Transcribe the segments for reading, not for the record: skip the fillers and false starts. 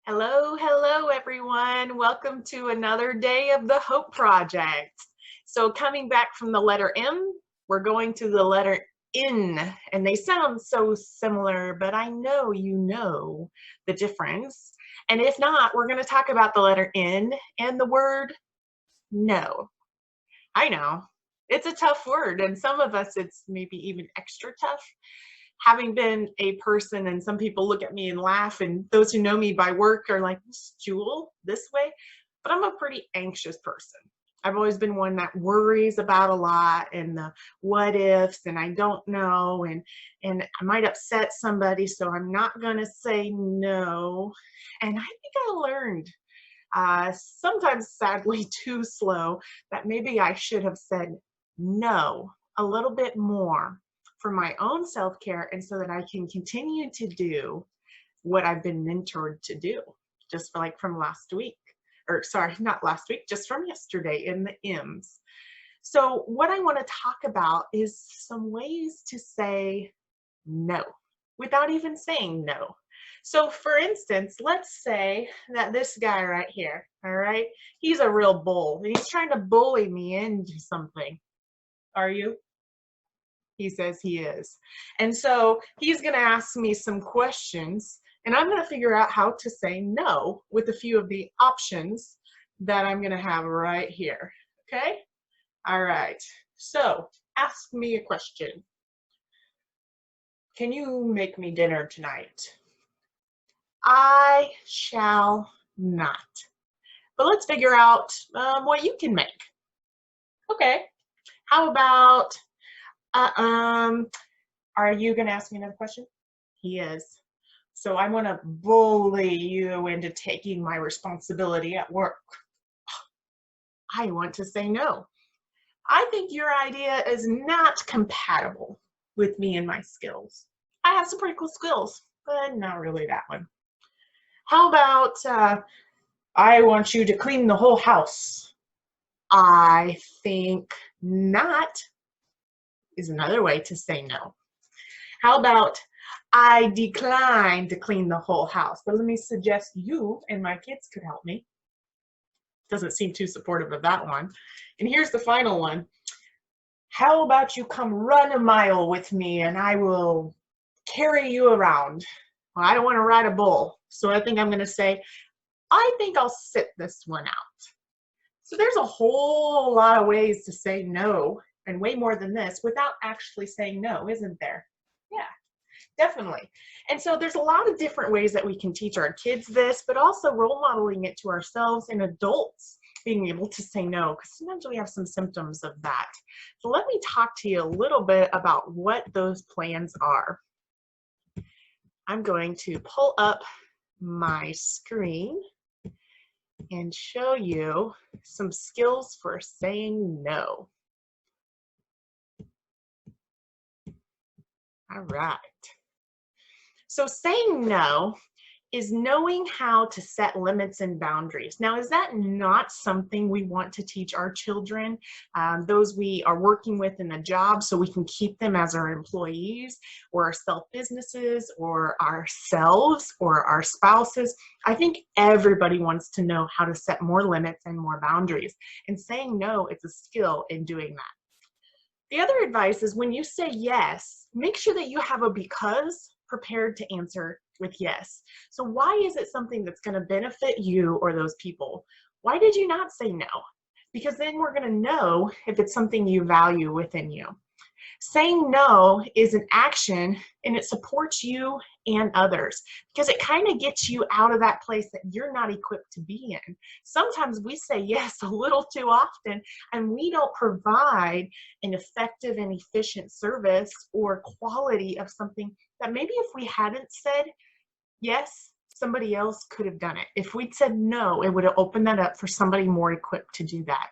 Hello, hello, everyone. Welcome to another day of the Hope Project. So coming back from the letter M, we're going to the letter N, and they sound so similar, but I know you know the difference. And if not, we're going to talk about the letter N and the word no. I know, it's a tough word, and some of us it's maybe even extra tough. Having been a person, and some people look at me and laugh, and those who know me by work are like, Jewel, this way? But I'm a pretty anxious person. I've always been one that worries about a lot and the what ifs, and I don't know, and I might upset somebody, so I'm not gonna say no. And I think I learned, sometimes sadly too slow, that maybe I should have said no a little bit more for my own self-care, and so that I can continue to do what I've been mentored to do, just like from last week, or sorry, not last week, just from yesterday in the M's. So what I want to talk about is some ways to say no without even saying no. So for instance, let's say that this guy right here, all right, he's a real bull and he's trying to bully me into something. Are you? He says he is. And so he's going to ask me some questions, and I'm going to figure out how to say no with a few of the options that I'm going to have right here. Okay? All right. So ask me a question. Can you make me dinner tonight? I shall not. But let's figure out what you can make. Okay. How about, are you going to ask me another question? He is. So I want to bully you into taking my responsibility at work. I want to say no. I think your idea is not compatible with me and my skills. I have some pretty cool skills, but not really that one. How about I want you to clean the whole house? I think not is another way to say no. How about I decline to clean the whole house, but let me suggest you and my kids could help me. Doesn't seem too supportive of that one. And here's the final one. How about you come run a mile with me and I will carry you around? Well, I don't want to ride a bull, so I think I'm going to say, I think I'll sit this one out. So there's a whole lot of ways to say no, and way more than this, without actually saying no, isn't there? Yeah. Definitely. And so there's a lot of different ways that we can teach our kids this, but also role modeling it to ourselves and adults, being able to say no, because sometimes we have some symptoms of that. So let me talk to you a little bit about what those plans are. I'm going to pull up my screen and show you some skills for saying no. All right. So saying no is knowing how to set limits and boundaries. Now, is that not something we want to teach our children, those we are working with in a job, so we can keep them as our employees or our self-businesses or ourselves or our spouses? I think everybody wants to know how to set more limits and more boundaries. And saying no is a skill in doing that. The other advice is when you say yes, make sure that you have a because prepared to answer with yes. So why is it something that's going to benefit you or those people? Why did you not say no? Because then we're going to know if it's something you value within you. Saying no is an action, and it supports you and others because it kind of gets you out of that place that you're not equipped to be in. Sometimes we say yes a little too often, and we don't provide an effective and efficient service or quality of something that maybe if we hadn't said yes, somebody else could have done it. If we'd said no, it would have opened that up for somebody more equipped to do that.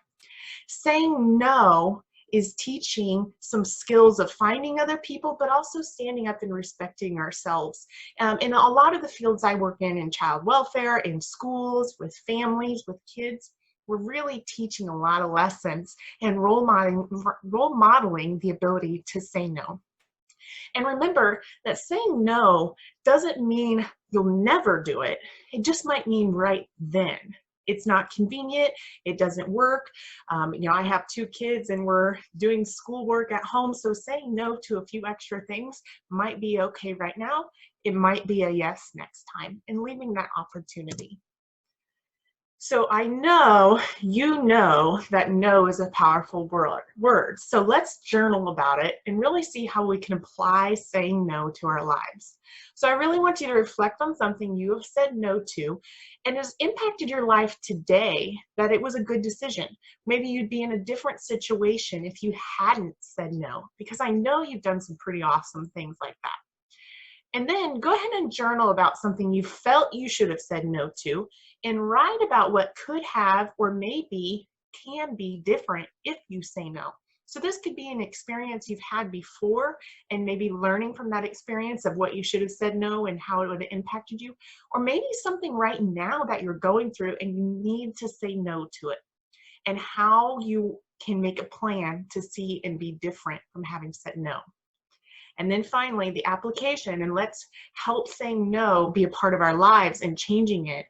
Saying no is teaching some skills of finding other people, but also standing up and respecting ourselves. In a lot of the fields I work in child welfare, in schools, with families, with kids, we're really teaching a lot of lessons and role modeling the ability to say no. And remember that saying no doesn't mean you'll never do it. It just might mean right then. It's not convenient, it doesn't work. I have 2 kids and we're doing schoolwork at home, so saying no to a few extra things might be okay right now. It might be a yes next time, and leaving that opportunity. So I know you know that no is a powerful word. So let's journal about it and really see how we can apply saying no to our lives. So I really want you to reflect on something you have said no to and has impacted your life today, that it was a good decision. Maybe you'd be in a different situation if you hadn't said no, because I know you've done some pretty awesome things like that. And then go ahead and journal about something you felt you should have said no to, and write about what could have or maybe can be different if you say no. So this could be an experience you've had before and maybe learning from that experience of what you should have said no and how it would have impacted you. Or maybe something right now that you're going through and you need to say no to it, and how you can make a plan to see and be different from having said no. And then finally, the application, and let's help saying no be a part of our lives and changing it.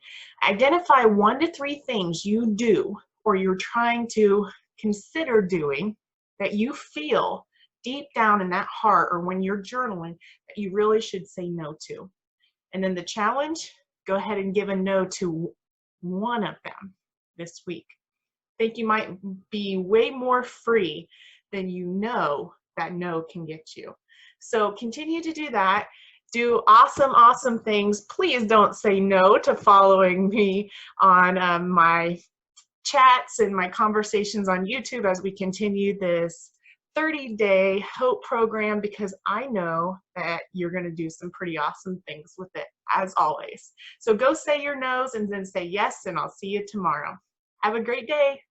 Identify 1 to 3 things you do or you're trying to consider doing that you feel deep down in that heart, or when you're journaling, that you really should say no to. And then the challenge, go ahead and give a no to 1 of them this week. I think you might be way more free than you know that no can get you. So continue to do that. Do awesome, awesome things. Please don't say no to following me on my chats and my conversations on YouTube as we continue this 30-day HOPE program, because I know that you're going to do some pretty awesome things with it, as always. So go say your no's and then say yes, and I'll see you tomorrow. Have a great day.